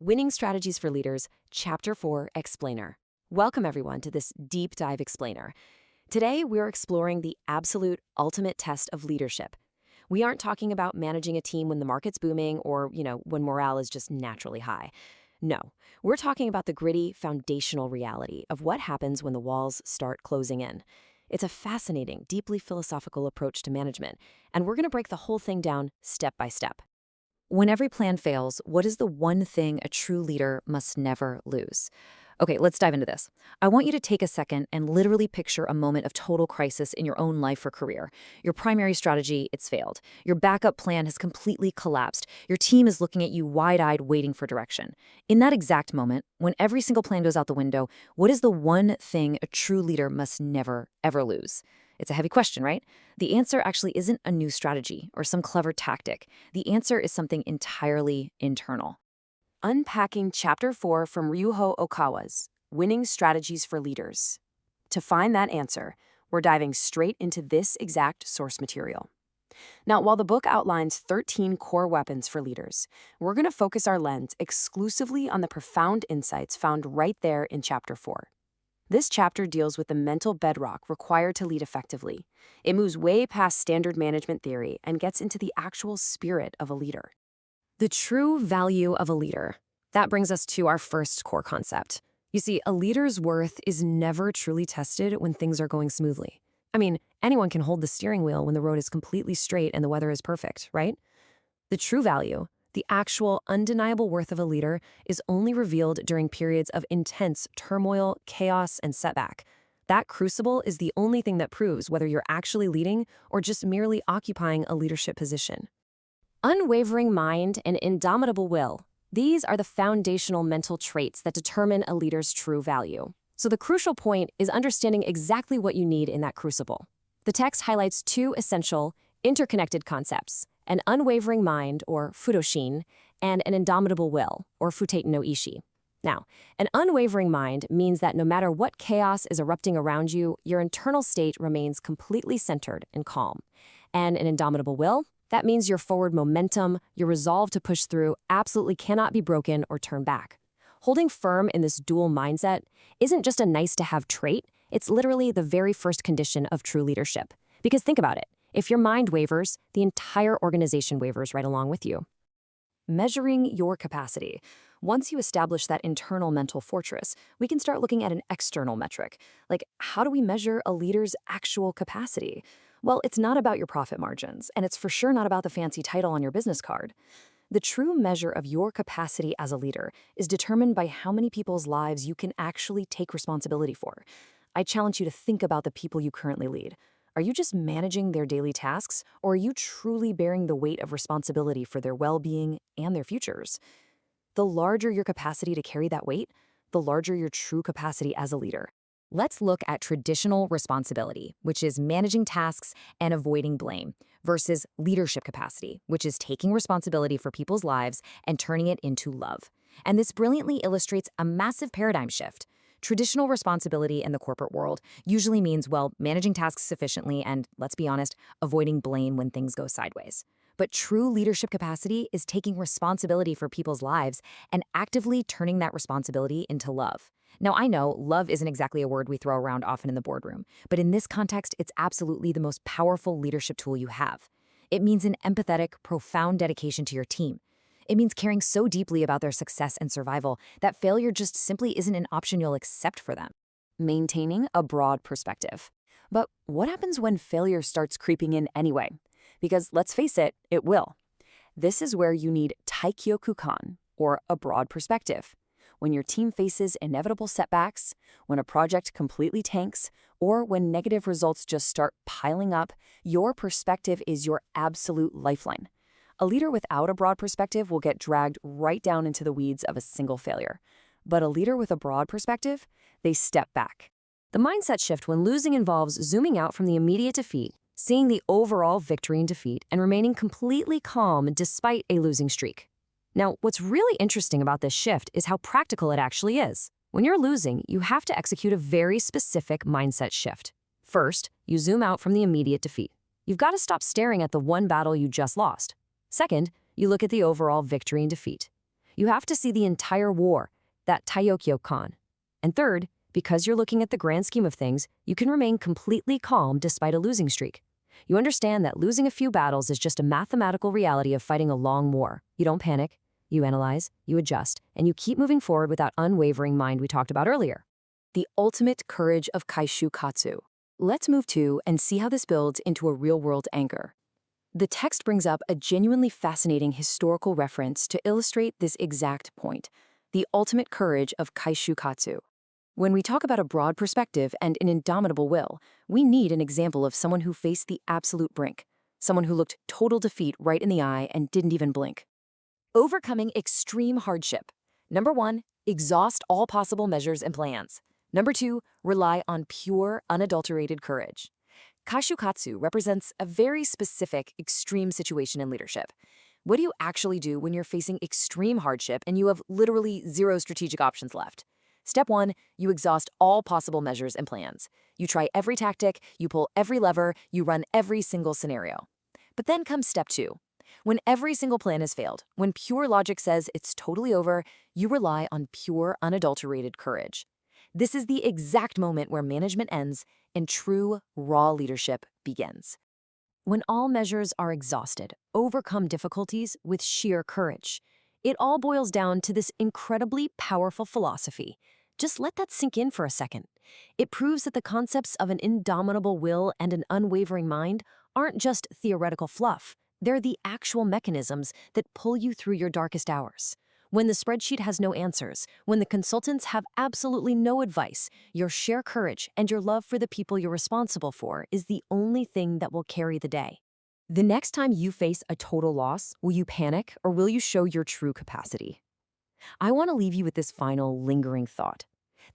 Winning Strategies for Leaders, Chapter 4, Explainer. Welcome, everyone, to this deep dive explainer. Today, we're exploring the absolute ultimate test of leadership. We aren't talking about managing a team when the market's booming or, when morale is just naturally high. No, we're talking about the gritty, foundational reality of what happens when the walls start closing in. It's a fascinating, deeply philosophical approach to management, and we're going to break the whole thing down step by step. When every plan fails, what is the one thing a true leader must never lose? Okay, let's dive into this. I want you to take a second and literally picture a moment of total crisis in your own life or career. Your primary strategy, it's failed. Your backup plan has completely collapsed. Your team is looking at you wide-eyed, waiting for direction. In that exact moment, when every single plan goes out the window, what is the one thing a true leader must never, ever lose? It's a heavy question, right? The answer actually isn't a new strategy or some clever tactic. The answer is something entirely internal. Unpacking Chapter 4 from Ryuho Okawa's Winning Strategies for Leaders. To find that answer, we're diving straight into this exact source material. Now, while the book outlines 13 core weapons for leaders, we're going to focus our lens exclusively on the profound insights found right there in Chapter 4. This chapter deals with the mental bedrock required to lead effectively. It moves way past standard management theory and gets into the actual spirit of a leader. The true value of a leader. That brings us to our first core concept. You see, a leader's worth is never truly tested when things are going smoothly. I mean, anyone can hold the steering wheel when the road is completely straight and the weather is perfect, right? The true value, the actual undeniable worth of a leader, is only revealed during periods of intense turmoil, chaos, and setback. That crucible is the only thing that proves whether you're actually leading or just merely occupying a leadership position. Unwavering mind and indomitable will. These are the foundational mental traits that determine a leader's true value. So the crucial point is understanding exactly what you need in that crucible. The text highlights two essential, interconnected concepts: an unwavering mind, or fudoshin, and an indomitable will, or futate no ishi. Now, an unwavering mind means that no matter what chaos is erupting around you, your internal state remains completely centered and calm. And an indomitable will? That means your forward momentum, your resolve to push through, absolutely cannot be broken or turned back. Holding firm in this dual mindset isn't just a nice-to-have trait, it's literally the very first condition of true leadership. Because think about it, if your mind wavers, the entire organization wavers right along with you. Measuring your capacity. Once you establish that internal mental fortress, we can start looking at an external metric. Like, how do we measure a leader's actual capacity? Well, it's not about your profit margins, and it's for sure not about the fancy title on your business card. The true measure of your capacity as a leader is determined by how many people's lives you can actually take responsibility for. I challenge you to think about the people you currently lead. Are you just managing their daily tasks, or are you truly bearing the weight of responsibility for their well-being and their futures? The larger your capacity to carry that weight, the larger your true capacity as a leader. Let's look at traditional responsibility, which is managing tasks and avoiding blame, versus leadership capacity, which is taking responsibility for people's lives and turning it into love. And this brilliantly illustrates a massive paradigm shift. Traditional responsibility in the corporate world usually means, well, managing tasks sufficiently and, let's be honest, avoiding blame when things go sideways. But true leadership capacity is taking responsibility for people's lives and actively turning that responsibility into love. Now, I know love isn't exactly a word we throw around often in the boardroom, but in this context, it's absolutely the most powerful leadership tool you have. It means an empathetic, profound dedication to your team. It means caring so deeply about their success and survival that failure just simply isn't an option you'll accept for them. Maintaining a broad perspective. But what happens when failure starts creeping in anyway? Because let's face it, it will. This is where you need taikyokukan, or a broad perspective. When your team faces inevitable setbacks, when a project completely tanks, or when negative results just start piling up, your perspective is your absolute lifeline. A leader without a broad perspective will get dragged right down into the weeds of a single failure. But a leader with a broad perspective, they step back. The mindset shift when losing involves zooming out from the immediate defeat, seeing the overall victory and defeat, and remaining completely calm despite a losing streak. Now, what's really interesting about this shift is how practical it actually is. When you're losing, you have to execute a very specific mindset shift. First, you zoom out from the immediate defeat. You've got to stop staring at the one battle you just lost. Second, you look at the overall victory and defeat. You have to see the entire war, that Taiyokyo-kan. And third, because you're looking at the grand scheme of things, you can remain completely calm despite a losing streak. You understand that losing a few battles is just a mathematical reality of fighting a long war. You don't panic, you analyze, you adjust, and you keep moving forward with that unwavering mind we talked about earlier. The ultimate courage of Kaishu Katsu. Let's move to and see how this builds into a real-world anchor. The text brings up a genuinely fascinating historical reference to illustrate this exact point, the ultimate courage of Kaishu Katsu. When we talk about a broad perspective and an indomitable will, we need an example of someone who faced the absolute brink, someone who looked total defeat right in the eye and didn't even blink. Overcoming extreme hardship. Number 1, exhaust all possible measures and plans. Number 2, rely on pure, unadulterated courage. Kaishu Katsu represents a very specific, extreme situation in leadership. What do you actually do when you're facing extreme hardship and you have literally 0 strategic options left? Step 1, you exhaust all possible measures and plans. You try every tactic, you pull every lever, you run every single scenario. But then comes step 2. When every single plan has failed, when pure logic says it's totally over, you rely on pure, unadulterated courage. This is the exact moment where management ends and true, raw leadership begins. When all measures are exhausted, overcome difficulties with sheer courage. It all boils down to this incredibly powerful philosophy. Just let that sink in for a second. It proves that the concepts of an indomitable will and an unwavering mind aren't just theoretical fluff. They're the actual mechanisms that pull you through your darkest hours. When the spreadsheet has no answers, when the consultants have absolutely no advice, your sheer courage and your love for the people you're responsible for is the only thing that will carry the day. The next time you face a total loss, will you panic or will you show your true capacity? I want to leave you with this final lingering thought.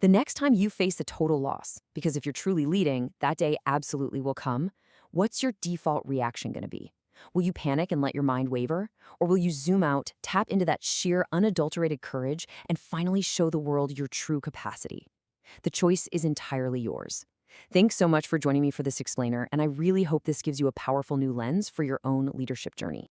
The next time you face a total loss, because if you're truly leading, that day absolutely will come, what's your default reaction going to be? Will you panic and let your mind waver? Or will you zoom out, tap into that sheer, unadulterated courage, and finally show the world your true capacity? The choice is entirely yours. Thanks so much for joining me for this explainer, and I really hope this gives you a powerful new lens for your own leadership journey.